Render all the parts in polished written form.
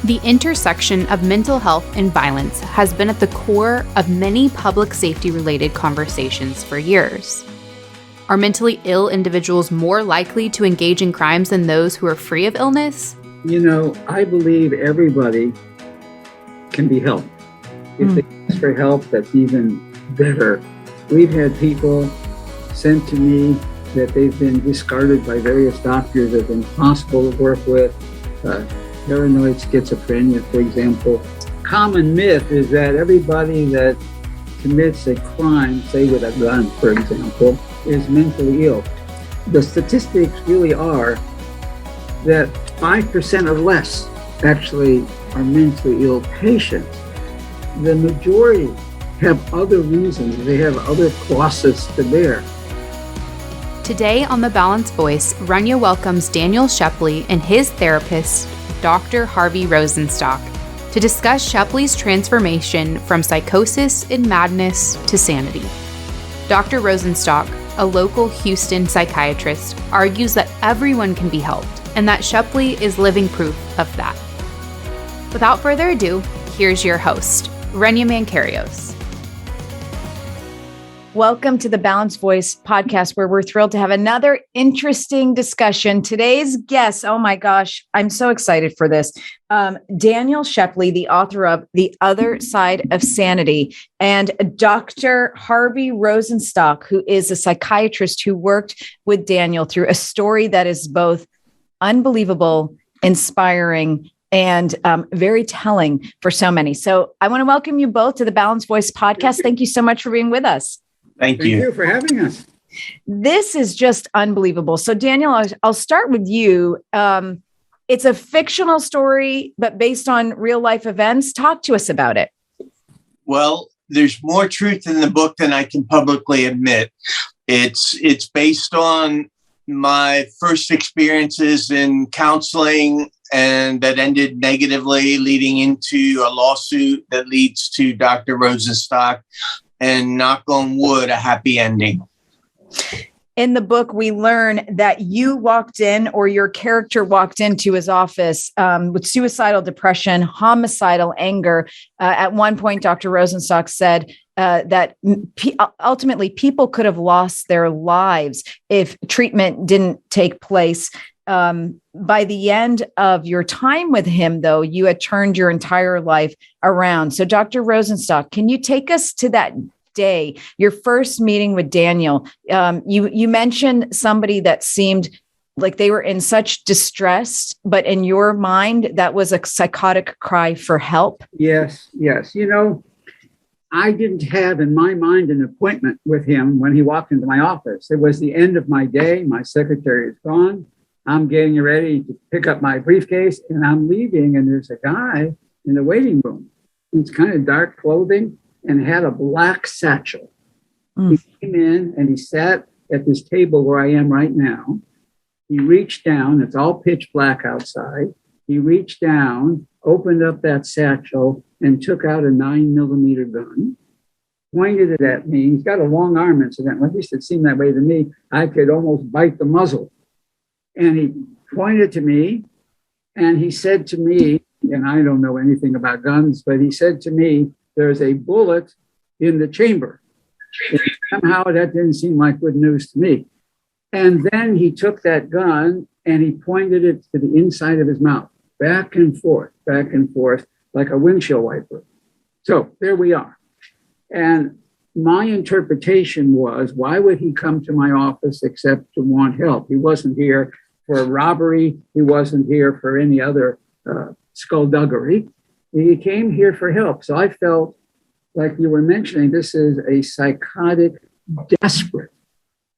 The intersection of mental health and violence has been at the core of many public safety-related conversations for years. Are mentally ill individuals more likely to engage in crimes than those who are free of illness? I believe everybody can be helped. If they ask for help, that's even better. We've had people sent to me that they've been discarded by various doctors, that have been impossible to work with. Paranoid schizophrenia, for example. Common myth is that everybody that commits a crime, say with a gun, for example, is mentally ill. The statistics really are that 5% or less actually are mentally ill patients. The majority have other reasons. They have other crosses to bear. Today on The Balanced Voice, Rania welcomes Daniel Shepley and his therapist, Dr. Harvey Rosenstock, to discuss Shepley's transformation from psychosis and madness to sanity. Dr. Rosenstock, a local Houston psychiatrist, argues that everyone can be helped and that Shepley is living proof of that. Without further ado, here's your host, Rania Mancarios. Welcome to the Balanced Voice podcast, where we're thrilled to have another interesting discussion. Today's guest, oh my gosh, I'm so excited for this. Daniel Shepley, the author of The Other Side of Sanity, and Dr. Harvey Rosenstock, who is a psychiatrist who worked with Daniel through a story that is both unbelievable, inspiring, and very telling for so many. So I want to welcome you both to the Balanced Voice podcast. Thank you so much for being with us. Thank you for having us. This is just unbelievable. So Daniel, I'll start with you. It's a fictional story, but based on real life events. Talk to us about it. Well, there's more truth in the book than I can publicly admit. It's based on my first experiences in counseling, and that ended negatively, leading into a lawsuit that leads to Dr. Rosenstock, and knock on wood, a happy ending. In the book, we learn that you walked in, or your character walked into his office with suicidal depression, homicidal anger. At one point, Dr. Rosenstock said that ultimately people could have lost their lives if treatment didn't take place. By the end of your time with him, though, you had turned your entire life around. So Dr. Rosenstock, can you take us to that day, your first meeting with Daniel? You mentioned somebody that seemed like they were in such distress, but in your mind, that was a psychotic cry for help. Yes. I didn't have in my mind an appointment with him when he walked into my office. It was the end of my day. My secretary is gone. I'm getting ready to pick up my briefcase, and I'm leaving, and there's a guy in the waiting room. It's kind of dark clothing and had a black satchel. He came in and he sat at this table where I am right now. He reached down, it's all pitch black outside. He reached down, opened up that satchel, and took out a 9mm gun, pointed it at me. He's got a long arm, incidentally. At least it seemed that way to me. I could almost bite the muzzle. And he pointed to me, and he said to me, and I don't know anything about guns, but he said to me, there's a bullet in the chamber. And somehow that didn't seem like good news to me. And then he took that gun and he pointed it to the inside of his mouth, back and forth, like a windshield wiper. So there we are. And my interpretation was, why would he come to my office except to want help? He wasn't here for a robbery. He wasn't here for any other skullduggery. He came here for help. So I felt, like you were mentioning, this is a psychotic, desperate,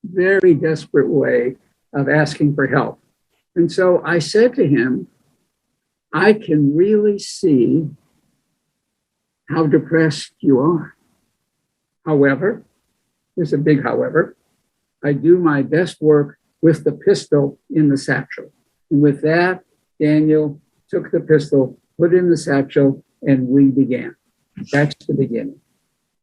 very desperate way of asking for help. And so I said to him, I can really see how depressed you are. However, there's a big however, I do my best work with the pistol in the satchel. And with that, Daniel took the pistol, put it in the satchel, and we began. That's the beginning.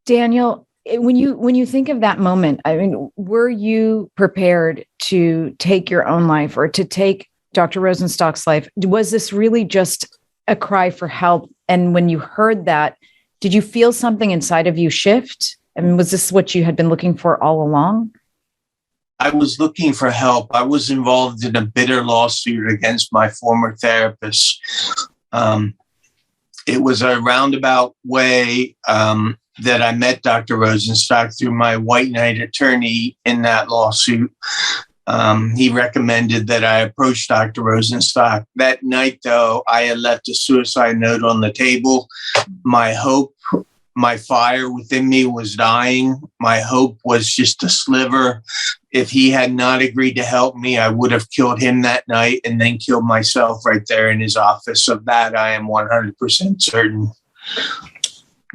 Daniel, when you think of that moment, I mean, were you prepared to take your own life or to take Dr. Rosenstock's life? Was this really just a cry for help. And when you heard that, did you feel something inside of you shift? I mean, was this what you had been looking for all along? I was looking for help. I was involved in a bitter lawsuit against my former therapist. It was a roundabout way that I met Dr. Rosenstock through my white knight attorney in that lawsuit. He recommended that I approach Dr. Rosenstock. That night, though, I had left a suicide note on the table. My hope, my fire within me was dying. My hope was just a sliver. If he had not agreed to help me, I would have killed him that night and then killed myself right there in his office. Of that, I am 100% certain.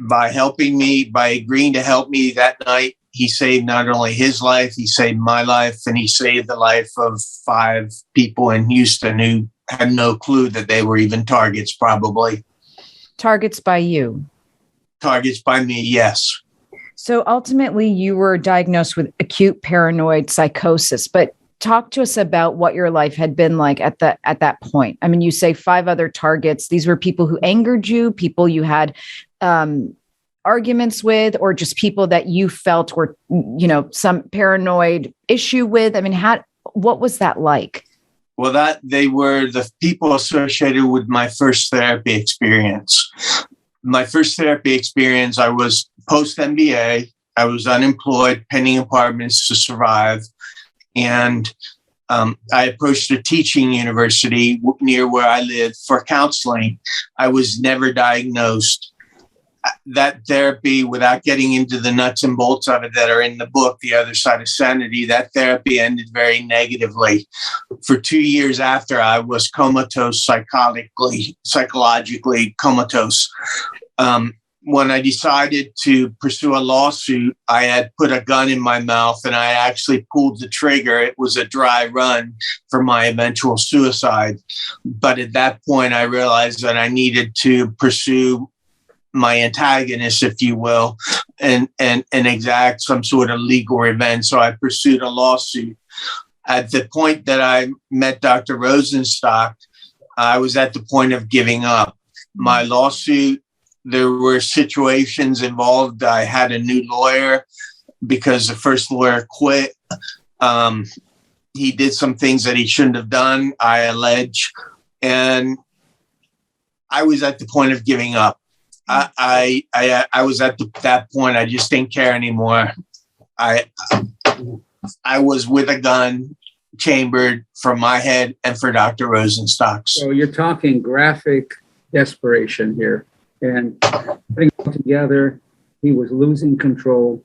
By helping me, by agreeing to help me that night, he saved not only his life, he saved my life, and he saved the life of 5 people in Houston who had no clue that they were even targets, probably. Targets by you? Targets by me, yes. So ultimately, you were diagnosed with acute paranoid psychosis, but talk to us about what your life had been like at that point. I mean, you say 5 other targets. These were people who angered you, people you had arguments with, or just people that you felt were, some paranoid issue with. I mean, what was that like? Well, they were the people associated with my first therapy experience. My first therapy experience, I was post-MBA. I was unemployed, penning apartments to survive. And I approached a teaching university near where I lived for counseling. I was never diagnosed. That therapy, without getting into the nuts and bolts of it that are in the book, The Other Side of Sanity, that therapy ended very negatively. For 2 years after, I was comatose, psychologically comatose. When I decided to pursue a lawsuit, I had put a gun in my mouth and I actually pulled the trigger. It was a dry run for my eventual suicide. But at that point, I realized that I needed to pursue my antagonist, if you will, and exact some sort of legal revenge. So I pursued a lawsuit. At the point that I met Dr. Rosenstock, I was at the point of giving up. My lawsuit, there were situations involved. I had a new lawyer because the first lawyer quit. He did some things that he shouldn't have done, I allege. And I was at the point of giving up. I was at that point. I just didn't care anymore. I was with a gun chambered for my head and for Dr. Rosenstock's. So you're talking graphic desperation here, and putting it all together, he was losing control.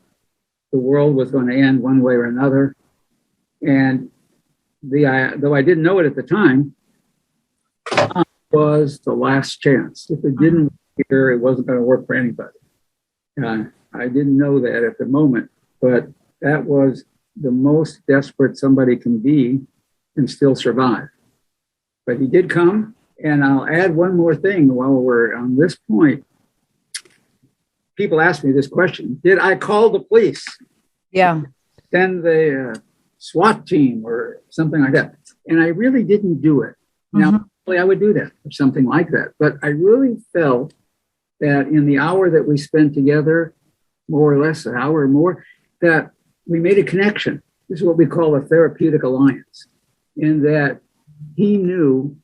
The world was going to end one way or another, and though I didn't know it at the time, was the last chance. If it didn't work here, it wasn't going to work for anybody. I didn't know that at the moment, but that was the most desperate somebody can be and still survive. But he did come, and I'll add one more thing while we're on this point. People ask me this question: did I call the police? Yeah. Send the SWAT team or something like that? And I really didn't do it. Now, I would do that or something like that. But I really felt that in the hour that we spent together, more or less an hour or more, that we made a connection. This is what we call a therapeutic alliance, in that he knew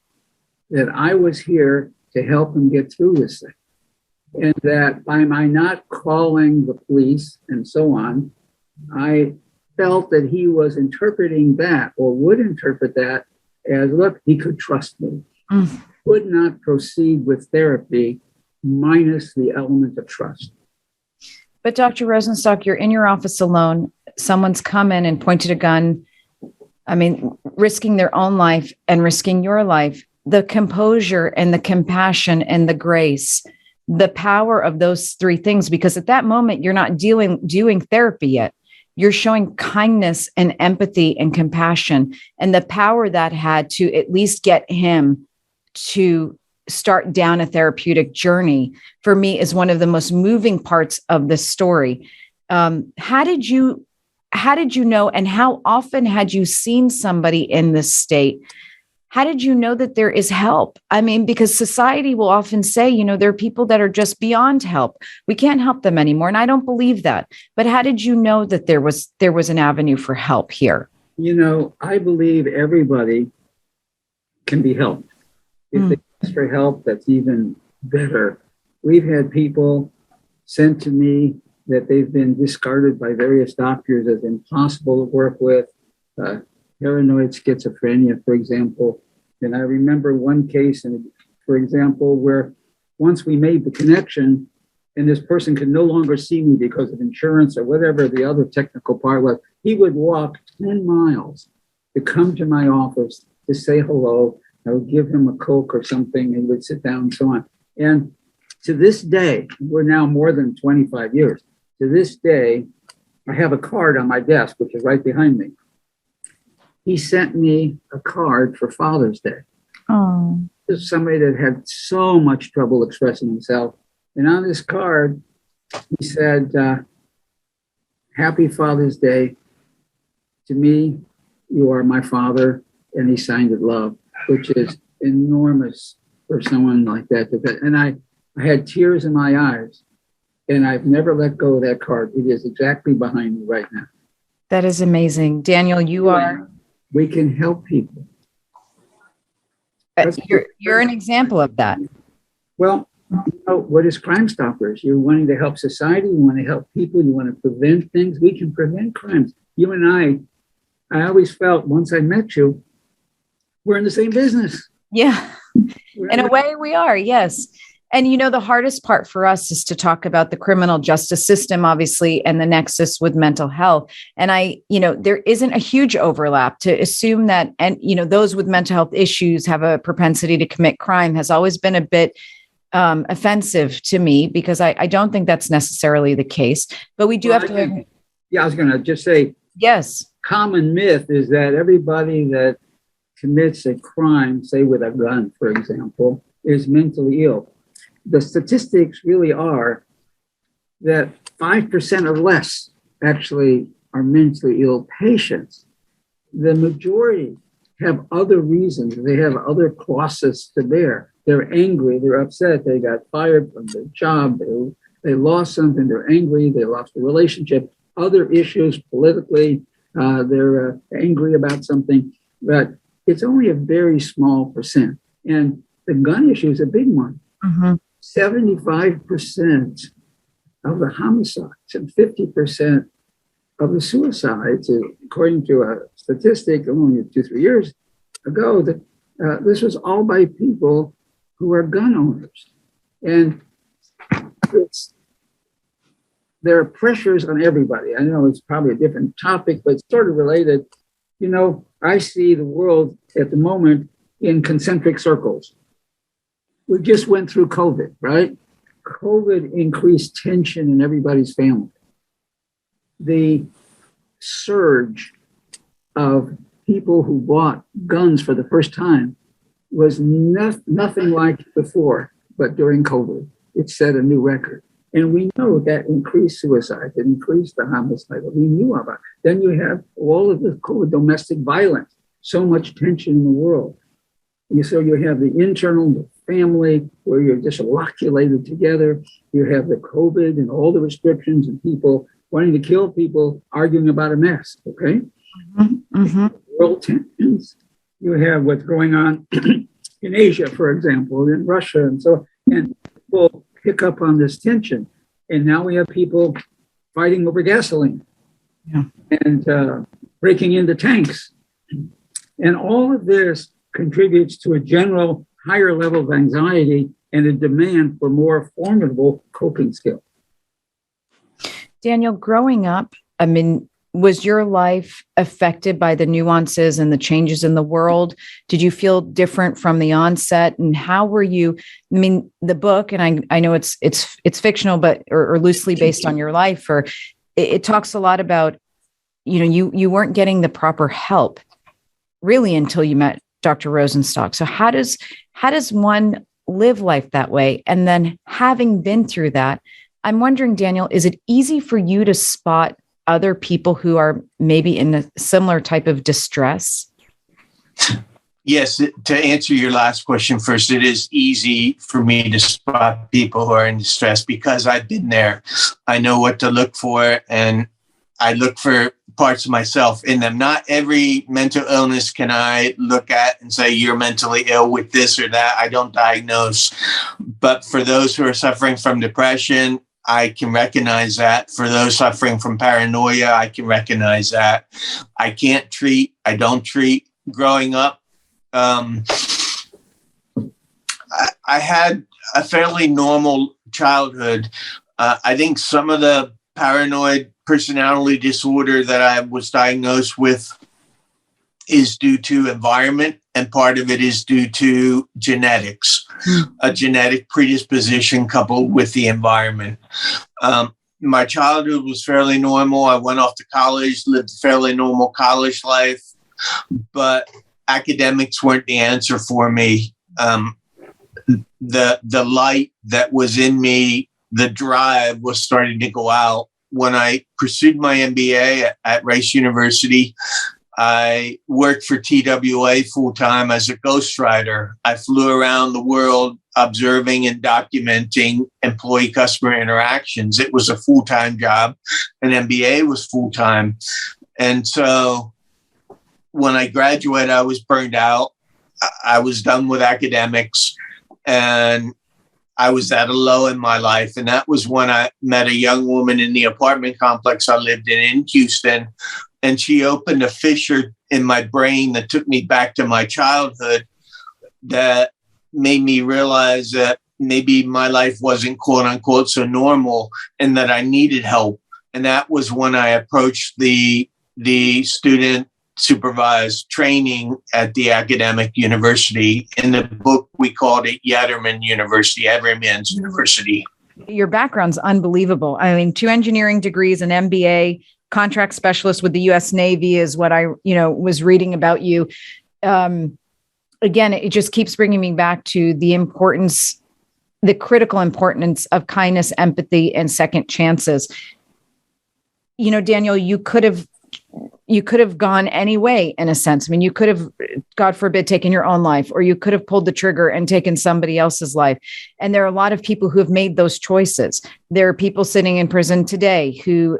that I was here to help him get through this thing. And that by my not calling the police and so on, I felt that he was interpreting that, or would interpret that as, look, he could trust me. Would not proceed with therapy minus the element of trust. But Dr. Rosenstock, you're in your office alone. Someone's come in and pointed a gun. I mean, risking their own life and risking your life. The composure and the compassion and the grace, the power of those 3 things, because at that moment, you're not doing therapy yet. You're showing kindness and empathy and compassion, and the power that had to at least get him to start down a therapeutic journey, for me, is one of the most moving parts of this story. How did you know, and how often had you seen somebody in this state? how did you know that there is help? I mean, because society will often say, there are people that are just beyond help. We can't help them anymore. And I don't believe that. But how did you know that there was an avenue for help here? I believe everybody can be helped. If they ask for help, that's even better. We've had people sent to me that they've been discarded by various doctors as impossible to work with. Paranoid schizophrenia, for example. And I remember one case, for example, where once we made the connection and this person could no longer see me because of insurance or whatever the other technical part was, he would walk 10 miles to come to my office to say hello. I would give him a Coke or something, and he would sit down and so on. And to this day, we're now more than 25 years. To this day, I have a card on my desk, which is right behind me. He sent me a card for Father's Day. Oh. This is somebody that had so much trouble expressing himself. And on this card, he said, Happy Father's Day. To me, you are my father. And he signed it love, which is enormous for someone like that. And I had tears in my eyes, and I've never let go of that card. It is exactly behind me right now. That is amazing. Daniel, we can help people. You're an example of that. Well, what is Crime Stoppers? You're wanting to help society. You want to help people. You want to prevent things. We can prevent crimes. You and I always felt once I met you, we're in the same business. Yeah. In a way we are. Yes. And, the hardest part for us is to talk about the criminal justice system, obviously, and the nexus with mental health. And there isn't a huge overlap. To assume that, and, those with mental health issues have a propensity to commit crime has always been a bit offensive to me, because I don't think that's necessarily the case. But we do have to. Yeah, I was going to just say, yes. Common myth is that everybody that commits a crime, say with a gun, for example, is mentally ill. The statistics really are that 5% or less actually are mentally ill patients. The majority have other reasons. They have other crosses to bear. They're angry, they're upset, they got fired from their job, they lost something, they're angry, they lost a relationship, other issues politically, they're angry about something, but it's only a very small percent. And the gun issue is a big one. Mm-hmm. 75% of the homicides and 50% of the suicides, according to a statistic only 2-3 years ago, that this was all by people who are gun owners. And there are pressures on everybody. I know it's probably a different topic, but it's sort of related. I see the world at the moment in concentric circles. We just went through COVID, right? COVID increased tension in everybody's family. The surge of people who bought guns for the first time was nothing like before, but during COVID, it set a new record. And we know that increased suicide, it increased the homicide. We knew about it. Then you have all of the COVID domestic violence, so much tension in the world. So you have the internal, the family, where you're dislocated together. You have the COVID and all the restrictions and people wanting to kill people, arguing about a mess, okay? Mm-hmm. World tensions. You have what's going on in Asia, for example, in Russia, and so, and people pick up on this tension. And now we have people fighting over gasoline and breaking into tanks. And all of this contributes to a general higher level of anxiety and a demand for more formidable coping skills. Daniel, growing up, was your life affected by the nuances and the changes in the world? Did you feel different from the onset? And how were you? The book, and I know it's fictional, but or loosely based on your life, or it talks a lot about, you weren't getting the proper help really until you met Dr. Rosenstock. So how does one live life that way? And then having been through that, I'm wondering, Daniel, is it easy for you to spot other people who are maybe in a similar type of distress? Yes, to answer your last question first, it is easy for me to spot people who are in distress because I've been there. I know what to look for, and I look for parts of myself in them. Not every mental illness can I look at and say, you're mentally ill with this or that. I don't diagnose. But for those who are suffering from depression, I can recognize that. For those suffering from paranoia, I can recognize that. I can't treat. I don't treat. Growing up, I had a fairly normal childhood. I think some of the paranoid personality disorder that I was diagnosed with is due to environment, and part of it is due to genetics, a genetic predisposition coupled with the environment. My childhood was fairly normal. I went off to college, lived a fairly normal college life, but academics weren't the answer for me. The light that was in me, the drive was starting to go out. When I pursued my MBA at Rice University, I worked for TWA full-time as a ghostwriter. I flew around the world observing and documenting employee-customer interactions. It was a full-time job. An MBA was full-time. And so when I graduated, I was burned out. I was done with academics, and I was at a low in my life. And that was when I met a young woman in the apartment complex I lived in Houston. And she opened a fissure in my brain that took me back to my childhood that made me realize that maybe my life wasn't quote unquote so normal and that I needed help. And that was when I approached the student supervised training at the academic university. In the book, we called it Yatterman University, Everyman's University. Your background's unbelievable. I mean, 2 engineering degrees, an MBA, contract specialist with the U.S. Navy is what I, was reading about you. Again, it just keeps bringing me back to the importance, the critical importance of kindness, empathy, and second chances. Daniel, you could have gone any way in a sense. I mean, you could have, God forbid, taken your own life, or you could have pulled the trigger and taken somebody else's life. And there are a lot of people who have made those choices. There are people sitting in prison today who,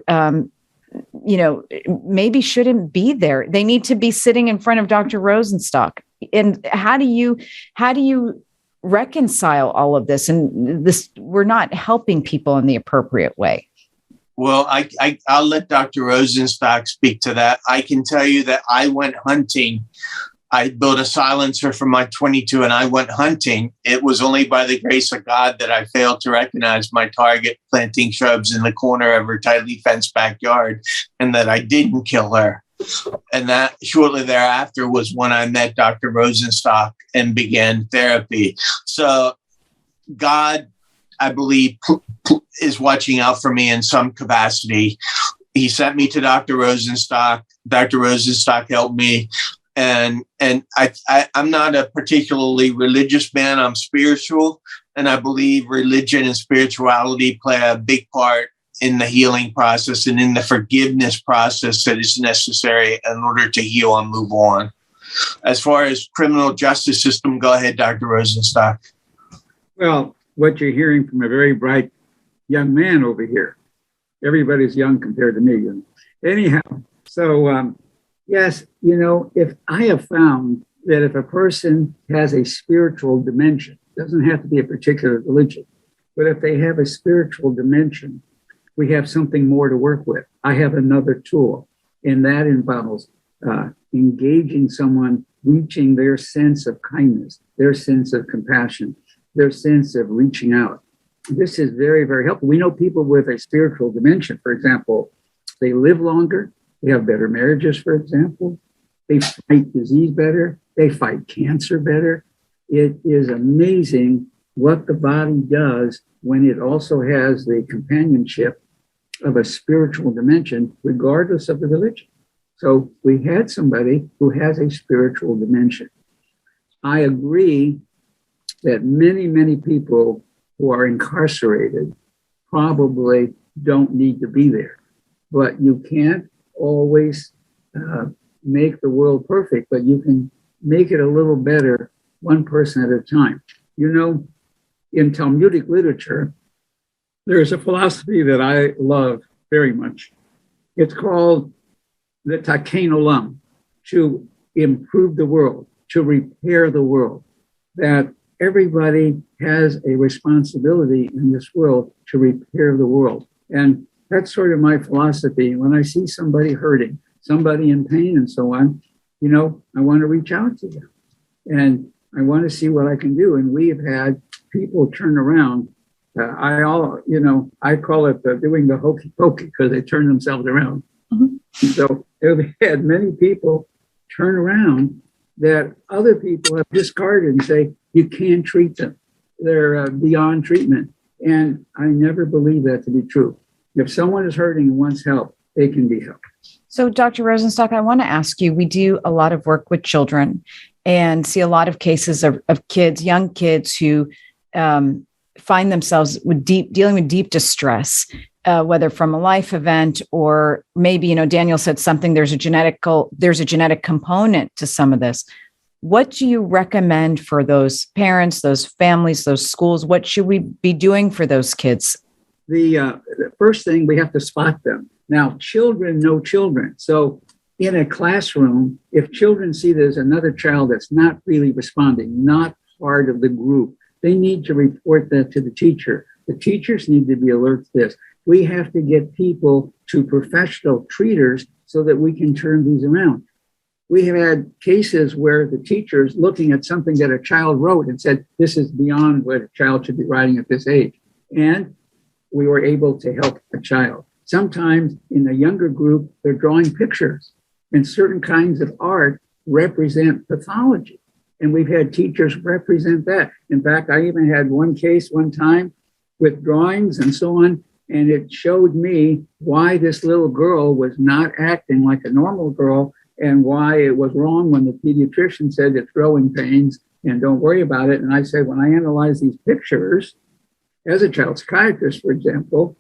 maybe shouldn't be there. They need to be sitting in front of Dr. Rosenstock. And how do you reconcile all of this? And this, we're not helping people in the appropriate way. Well, I'll let Dr. Rosenstock speak to that. I can tell you that I went hunting. I built a silencer for my .22 and I went hunting. It was only by the grace of God that I failed to recognize my target planting shrubs in the corner of her tightly fenced backyard, and that I didn't kill her. And that shortly thereafter was when I met Dr. Rosenstock and began therapy. So God, I believe, is watching out for me in some capacity. He sent me to Dr. Rosenstock. Dr. Rosenstock helped me. And I'm not a particularly religious man. I'm spiritual. And I believe religion and spirituality play a big part in the healing process and in the forgiveness process that is necessary in order to heal and move on. As far as criminal justice system, go ahead, Dr. Rosenstock. Well, what you're hearing from a very bright young man over here. Everybody's young compared to me. Anyhow, so yes, if I have found that if a person has a spiritual dimension, doesn't have to be a particular religion, but if they have a spiritual dimension, we have something more to work with. I have another tool, and that involves engaging someone, reaching their sense of kindness, their sense of compassion, their sense of reaching out. This is very, very helpful. We know people with a spiritual dimension, for example, they live longer, they have better marriages, for example, they fight disease better, they fight cancer better. It is amazing what the body does when it also has the companionship of a spiritual dimension, regardless of the religion. So we had somebody who has a spiritual dimension. I agree that many, many people who are incarcerated probably don't need to be there. But you can't always make the world perfect, but you can make it a little better, one person at a time. You know, in Talmudic literature, there's a philosophy that I love very much. It's called the Taken Olam, to improve the world, to repair the world, that everybody has a responsibility in this world to repair the world. And that's sort of my philosophy. When I see somebody hurting, somebody in pain and so on, you know, I want to reach out to them and I want to see what I can do. And we have had people turn around. I call it doing the hokey pokey, because they turn themselves around. Mm-hmm. So we had many people turn around that other people have discarded and say, you can't treat them. They're beyond treatment. And I never believe that to be true. If someone is hurting and wants help, they can be helped. So, Dr. Rosenstock, I want to ask you, we do a lot of work with children and see a lot of cases of kids, young kids who find themselves dealing with deep distress, whether from a life event or maybe, you know, Daniel said something, there's a genetic component to some of this. What do you recommend for those parents, those families, those schools? What should we be doing for those kids? The first thing, we have to spot them. Now, children know children. So in a classroom, if children see there's another child that's not really responding, not part of the group, they need to report that to the teacher. The teachers need to be alert to this. We have to get people to professional treaters so that we can turn these around. We have had cases where the teachers looking at something that a child wrote and said, this is beyond what a child should be writing at this age. And we were able to help a child. Sometimes in a younger group, they're drawing pictures, and certain kinds of art represent pathology. And we've had teachers represent that. In fact, I even had one case one time with drawings and so on, and it showed me why this little girl was not acting like a normal girl and why it was wrong when the pediatrician said it's growing pains and don't worry about it. And I said, when I analyze these pictures, as a child psychiatrist, for example,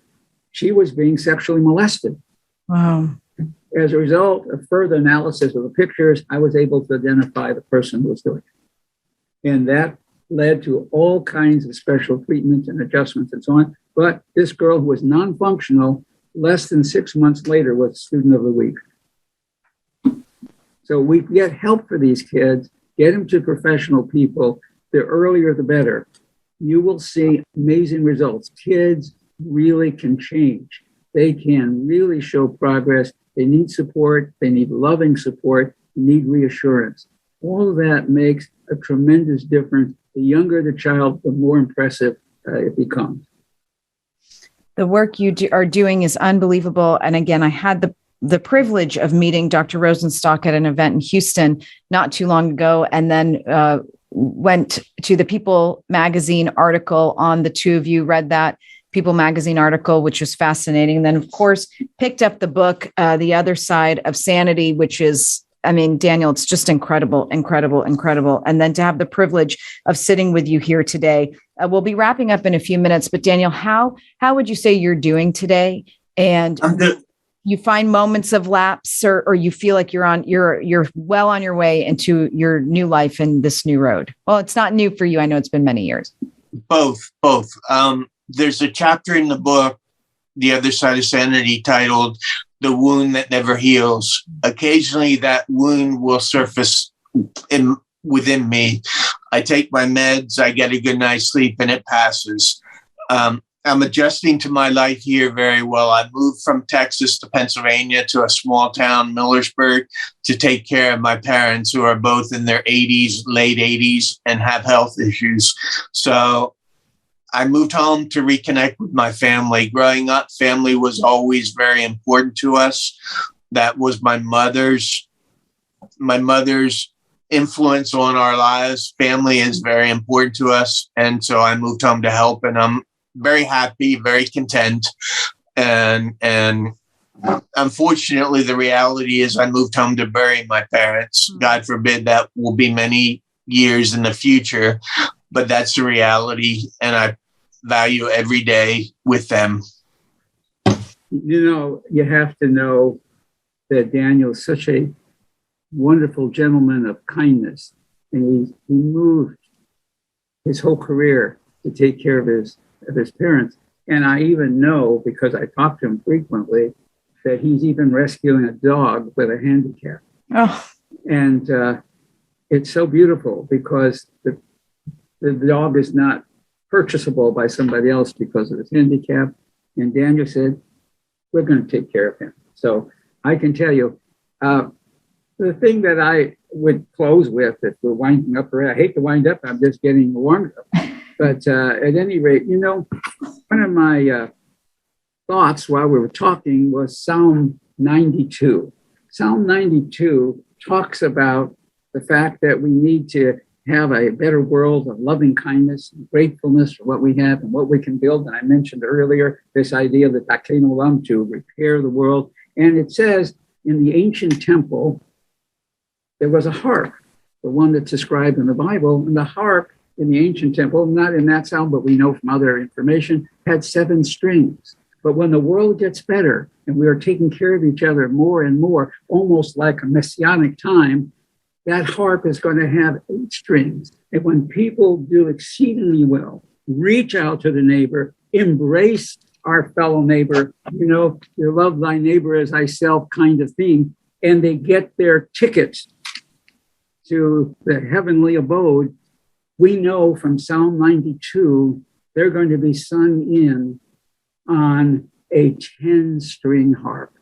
she was being sexually molested. Wow. As a result of further analysis of the pictures, I was able to identify the person who was doing it. And that led to all kinds of special treatments and adjustments and so on. But this girl who was non-functional, less than 6 months later, was Student of the Week. So we get help for these kids, get them to professional people. The earlier, the better. You will see amazing results. Kids really can change. They can really show progress. They need support. They need loving support. They need reassurance. All of that makes a tremendous difference. The younger the child, the more impressive it becomes. The work you are doing is unbelievable. And again, I had the privilege of meeting Dr. Rosenstock at an event in Houston not too long ago, and then went to the People magazine article on the two of you, read that People magazine article, which was fascinating. And then, of course, picked up the book, The Other Side of Sanity, which is, I mean, Daniel, it's just incredible, incredible, incredible. And then to have the privilege of sitting with you here today. We'll be wrapping up in a few minutes, but Daniel, how would you say you're doing today? And you find moments of lapse, or you feel like you're well on your way into your new life and this new road? Well, it's not new for you. I know it's been many years. Both. There's a chapter in the book, The Other Side of Sanity, titled The Wound That Never Heals. Occasionally that wound will surface within me. I take my meds, I get a good night's sleep, and it passes. I'm adjusting to my life here very well. I moved from Texas to Pennsylvania to a small town, Millersburg, to take care of my parents, who are both in their 80s, late 80s, and have health issues. So I moved home to reconnect with my family. Growing up, family was always very important to us. That was my mother's influence on our lives. Family is very important to us. And so I moved home to help, and I'm very happy, very content. And unfortunately, the reality is I moved home to bury my parents. God forbid that will be many years in the future, but that's the reality. And I value every day with them. You know, you have to know that Daniel is such a wonderful gentleman of kindness. And he moved his whole career to take care of his parents. And I even know, because I talk to him frequently, that he's even rescuing a dog with a handicap. Oh. And it's so beautiful because the dog is not purchasable by somebody else because of his handicap. And Daniel said, we're going to take care of him. So I can tell you, the thing that I would close with, if we're winding up, I hate to wind up, I'm just getting warmed up. But at any rate, one of my thoughts while we were talking was Psalm 92. Psalm 92 talks about the fact that we need to have a better world of loving kindness and gratefulness for what we have and what we can build. And I mentioned earlier this idea of the Taklin Olam, to repair the world. And it says in the ancient temple, there was a harp, the one that's described in the Bible. And the harp in the ancient temple, not in that sound, but we know from other information, had 7 strings. But when the world gets better and we are taking care of each other more and more, almost like a messianic time, that harp is going to have 8 strings. And when people do exceedingly well, reach out to the neighbor, embrace our fellow neighbor, you love thy neighbor as thyself kind of thing, and they get their tickets to the heavenly abode, we know from Psalm 92, they're going to be sung in on a 10-string harp.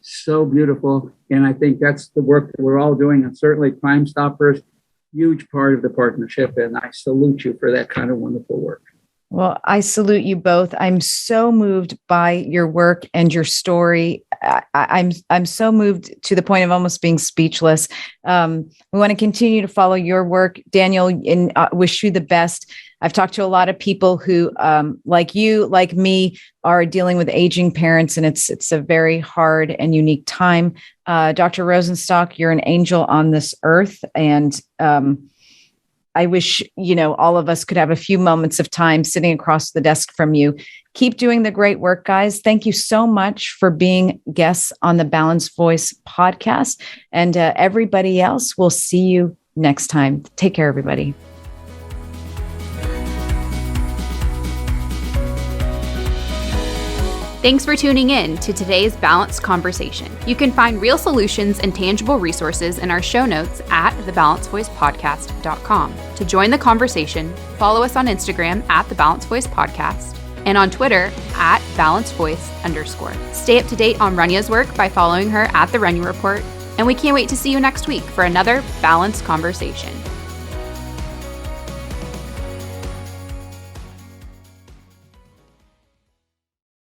So beautiful. And I think that's the work that we're all doing. And certainly Crime Stoppers, huge part of the partnership. And I salute you for that kind of wonderful work. Well, I salute you both. I'm so moved by your work and your story. I'm so moved to the point of almost being speechless. We want to continue to follow your work, Daniel, and wish you the best. I've talked to a lot of people who, like you, like me, are dealing with aging parents, and it's a very hard and unique time. Dr. Rosenstock, you're an angel on this earth, and I wish, all of us could have a few moments of time sitting across the desk from you. Keep doing the great work, guys. Thank you so much for being guests on the Balanced Voice podcast. And everybody else, we'll see you next time. Take care, everybody. Thanks for tuning in to today's Balanced Conversation. You can find real solutions and tangible resources in our show notes at thebalancedvoicepodcast.com. To join the conversation, follow us on Instagram at The Balanced Voice Podcast and on Twitter at @BalancedVoice_. Stay up to date on Rania's work by following her at The Rania Report, and we can't wait to see you next week for another Balanced Conversation.